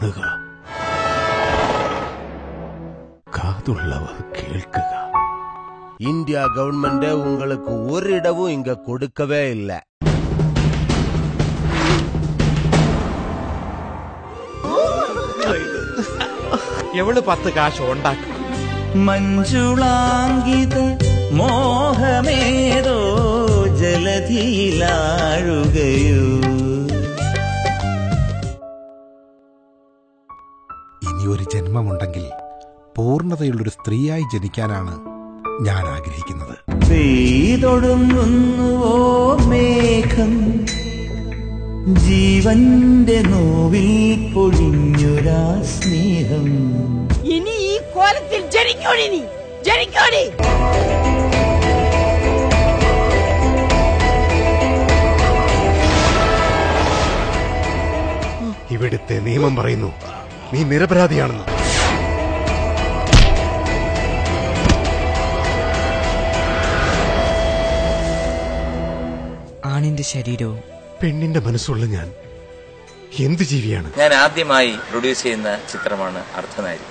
കാണുക, காதுள்ளவர் கேட்குக. India government உங்களுக்கு ஒரு இடமும் இங்க கொடுக்கவே இல்லை. എവള് 10 കാശ് ഉണ്ടാക്കും. മഞ്ജുളാങ്കിത മോഹമേതോ ജലധിയിലാഴുകയോ. ഇനിയൊരു ജന്മമുണ്ടെങ്കിൽ പൂർണ്ണതയുള്ളൊരു സ്ത്രീയായി ജനിക്കാനാണ് ഞാൻ ആഗ്രഹിക്കുന്നത്. പെയ്തൊടുങ്ങുന്നുവോ മേഘം, ജീവന്റെ നോവിൽ പൊഴിഞ്ഞൊരാ സ്നേഹം. ഇനി ഈ കോലത്തിൽ ജനിക്കോടി, നീ ജനിക്കോടി. ഇവിടുത്തെ നിയമം പറയുന്നു നീ നിരപരാധിയാണെന്ന്. ആണിന്റെ ശരീരവും പെണ്ണിന്റെ മനസ്സുള്ള ഞാൻ എന്ത് ജീവിയാണ്? ഞാൻ ആദ്യമായി പ്രൊഡ്യൂസ് ചെയ്യുന്ന ചിത്രമാണ് അർദ്ധനാരി.